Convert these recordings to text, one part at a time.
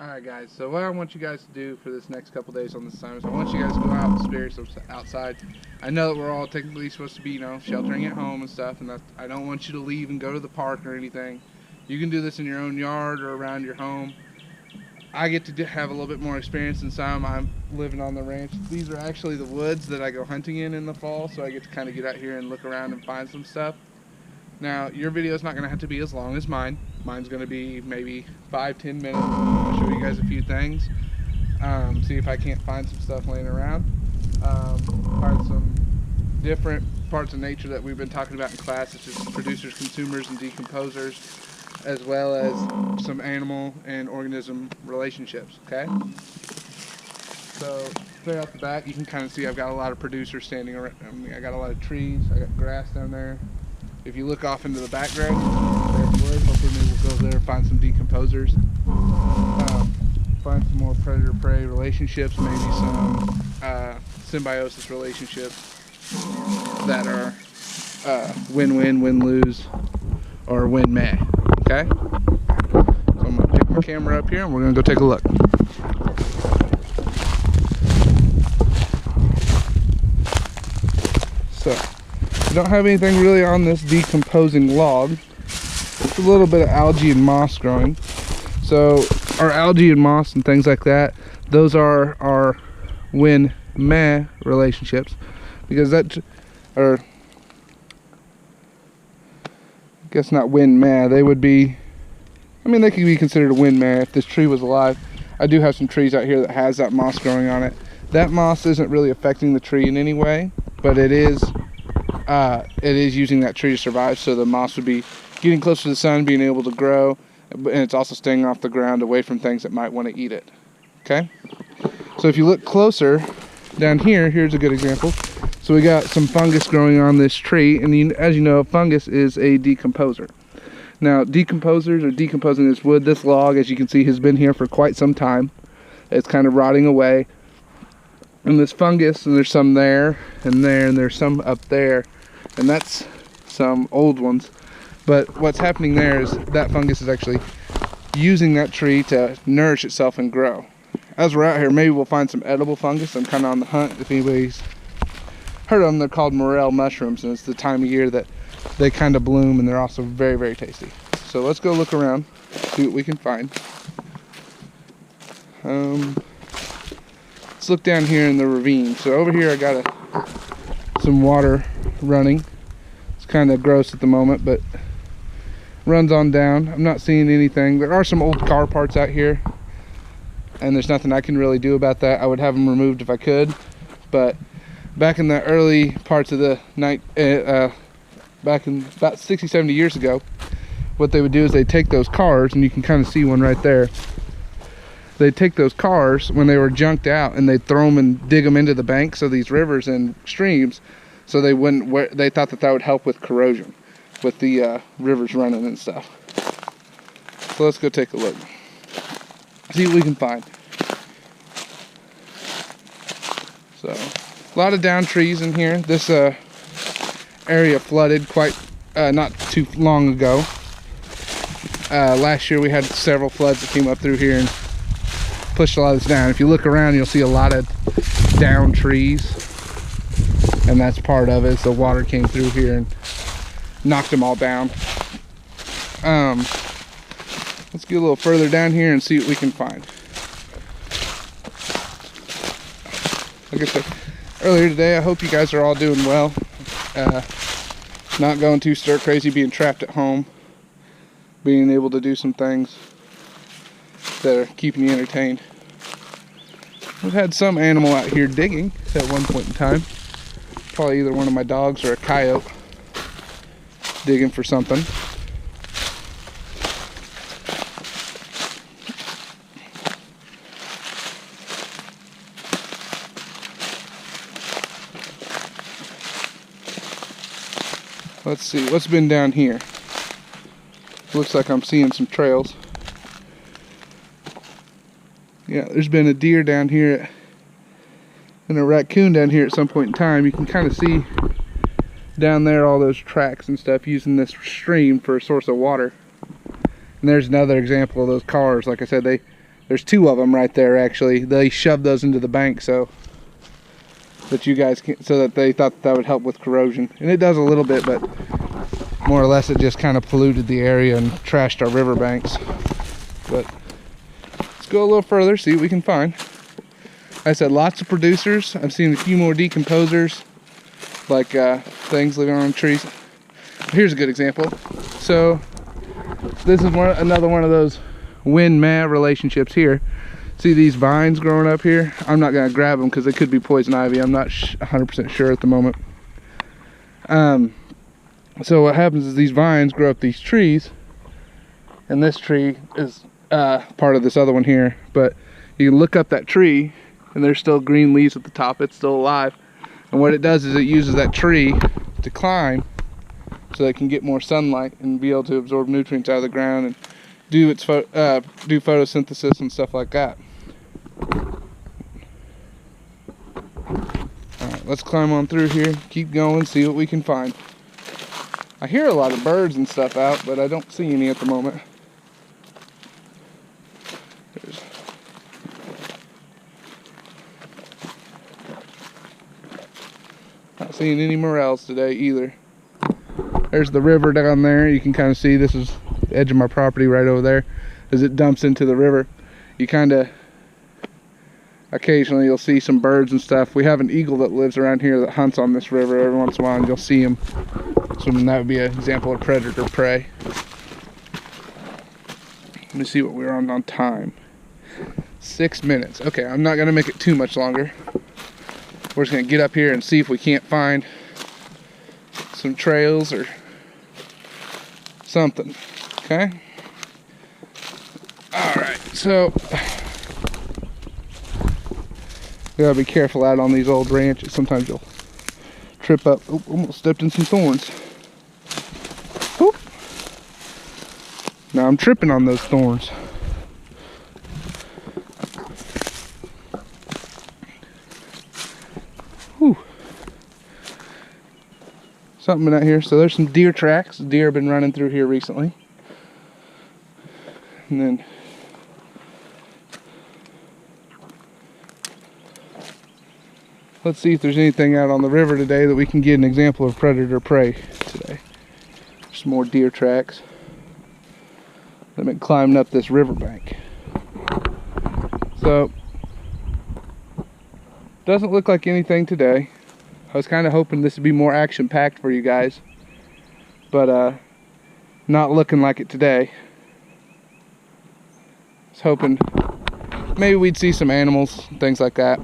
Alright guys, so what I want you guys to do for this next couple days on this assignment is I want you guys to go out and experience outside. I know that we're all technically supposed to be, sheltering at home and stuff, and I don't want you to leave and go to the park or anything. You can do this in your own yard or around your home. I get to have a little bit more experience than some. I'm living on the ranch. These are actually the woods that I go hunting in the fall, so I get to kind of get out here and look around and find some stuff. Now, your video is not going to have to be as long as mine. Mine's going to be maybe 5-10 minutes. I'll show you guys a few things. See if I can't find some stuff laying around. Find some different parts of nature that we've been talking about in class, such as producers, consumers, and decomposers, as well as some animal and organism relationships, okay? So, straight out the back, you can kind of see I've got a lot of producers standing around. I got a lot of trees. I got grass down there. If you look off into the background, there's wood. Hopefully maybe we'll go there and find some decomposers. Find some more predator-prey relationships, maybe some symbiosis relationships that are win-win, win-lose, or win-meh, okay? So I'm going to pick my camera up here and we're going to go take a look. So, I don't have anything really on this decomposing log. Just a little bit of algae and moss growing. So our algae and moss and things like that, those are our win-meh relationships, because I guess not win-meh, they would be, they could be considered a win-meh if this tree was alive. I do have some trees out here that has that moss growing on it. That moss isn't really affecting the tree in any way, but it is using that tree to survive, so the moss would be getting closer to the sun, being able to grow, and it's also staying off the ground away from things that might want to eat it. Okay? So if you look closer down here, here's a good example. So we got some fungus growing on this tree, and as you know, fungus is a decomposer. Now, decomposers are decomposing this wood. This log, as you can see, has been here for quite some time. It's kind of rotting away. And this fungus, and there's some there, and there's some up there, and that's some old ones. But what's happening there is that fungus is actually using that tree to nourish itself and grow. As we're out here, maybe we'll find some edible fungus. I'm kind of on the hunt. If anybody's heard of them, they're called morel mushrooms, and it's the time of year that they kind of bloom, and they're also very, very tasty. So let's go look around, see what we can find. Let's look down here in the ravine. So over here I got some water running. It's kind of gross at the moment, but runs on down. I'm not seeing anything. There are some old car parts out here, and there's nothing I can really do about that. I would have them removed if I could, but back in the early parts of the night, back in about 60-70 years ago, what they would do is they'd take those cars, and you can kind of see one right there. They'd take those cars when they were junked out, and they'd throw them and dig them into the banks of these rivers and streams, so they wouldn't. They thought that would help with corrosion, with the rivers running and stuff. So let's go take a look, see what we can find. So a lot of down trees in here. This area flooded quite not too long ago. Last year we had several floods that came up through here and pushed a lot of this down. If you look around, you'll see a lot of down trees, and that's part of it. The water came through here and knocked them all down. Let's get a little further down here and see what we can find. Like I said earlier today, I hope you guys are all doing well. Not going too stir crazy, being trapped at home, being able to do some things that are keeping you entertained. We've had some animal out here digging at one point in time. Probably either one of my dogs or a coyote digging for something. Let's see, what's been down here? Looks like I'm seeing some trails. Yeah, there's been a deer down here and a raccoon down here at some point in time. You can kind of see down there all those tracks and stuff using this stream for a source of water. And there's another example of those cars. Like I said, they There's 2 of them right there actually. They shoved those into the bank so that you guys can, so that they thought that would help with corrosion. And it does a little bit, but more or less it just kind of polluted the area and trashed our riverbanks. But let's go a little further, see what we can find. Like I said, lots of producers. I've seen a few more decomposers, like things living on trees. Here's a good example. So this is another one of those wind-meh relationships here. See these vines growing up here? I'm not going to grab them because they could be poison ivy. I'm not 100% sure at the moment. So what happens is these vines grow up these trees, and this tree is part of this other one here. But you can look up that tree, and there's still green leaves at the top. It's still alive. And what it does is it uses that tree to climb so that it can get more sunlight and be able to absorb nutrients out of the ground and do its do photosynthesis and stuff like that. Alright, let's climb on through here, keep going, see what we can find. I hear a lot of birds and stuff out, but I don't see any at the moment. Not seeing any morels today either. There's the river down there. You can kind of see this is the edge of my property right over there as it dumps into the river. You kind of occasionally you'll see some birds and stuff. We have an eagle that lives around here that hunts on this river every once in a while, and you'll see him. So that would be an example of predator prey. Let me see what we're on time. 6 minutes. Okay, I'm not gonna make it too much longer. We're just gonna get up here and see if we can't find some trails or something. Okay. All right. So you gotta be careful out on these old ranches. Sometimes you'll trip up. Oh, almost stepped in some thorns. Oop. Now I'm tripping on those thorns. Whew. Something out here. So there's some deer tracks. Deer have been running through here recently. And then let's see if there's anything out on the river today that we can get an example of predator prey today. Some more deer tracks. They've been climbing up this riverbank. So doesn't look like anything today. I was kind of hoping this would be more action-packed for you guys, but not looking like it today. I was hoping maybe we'd see some animals, things like that.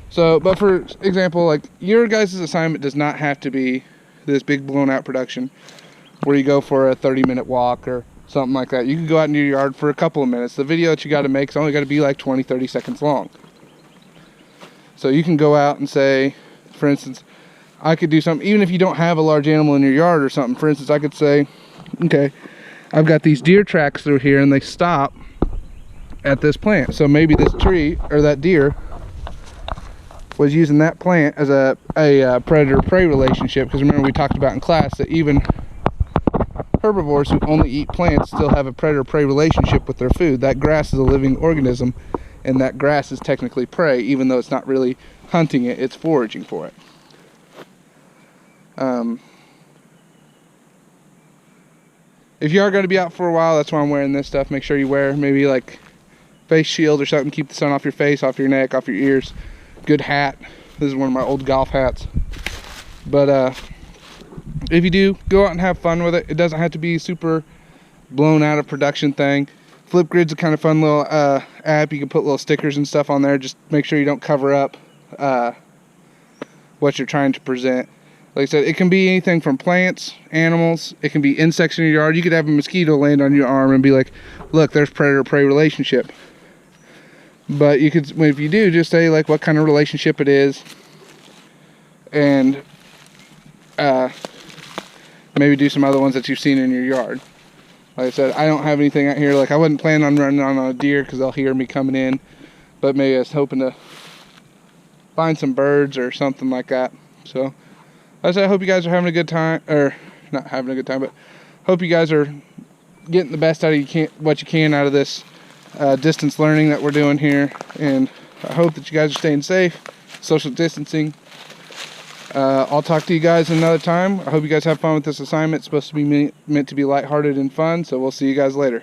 So, but for example, like your guys' assignment does not have to be this big blown out production where you go for a 30-minute walk or something like that. You can go out in your yard for a couple of minutes. The video that you got to make is only got to be like 20-30 seconds long. So you can go out and say, for instance, I could do something, even if you don't have a large animal in your yard or something. For instance, I could say, okay, I've got these deer tracks through here and they stop at this plant. So maybe this tree or that deer was using that plant as a predator-prey relationship, because remember we talked about in class that even herbivores who only eat plants still have a predator-prey relationship with their food. That grass is a living organism, and that grass is technically prey, even though it's not really hunting it, it's foraging for it. If you are going to be out for a while, that's why I'm wearing this stuff. Make sure you wear maybe like face shield or something, keep the sun off your face, off your neck, off your ears. Good hat. This is one of my old golf hats. But if you do, go out and have fun with it. It doesn't have to be super blown out of production thing. Flipgrid's a kind of fun little app. You can put little stickers and stuff on there. Just make sure you don't cover up what you're trying to present. Like I said, it can be anything from plants, animals. It can be insects in your yard. You could have a mosquito land on your arm and be like, look, there's predator-prey relationship. But you could, if you do, just say like what kind of relationship it is, and maybe do some other ones that you've seen in your yard. Like I said, I don't have anything out here. Like I wasn't planning on running on a deer because they'll hear me coming in, but maybe I was hoping to find some birds or something like that. So, like I said, I hope you guys are having a good time, or not having a good time, but hope you guys are getting the best out of what you can out of this distance learning that we're doing here, and I hope that you guys are staying safe, social distancing. I'll talk to you guys another time. I hope you guys have fun with this assignment. It's supposed to be meant to be lighthearted and fun, so we'll see you guys later.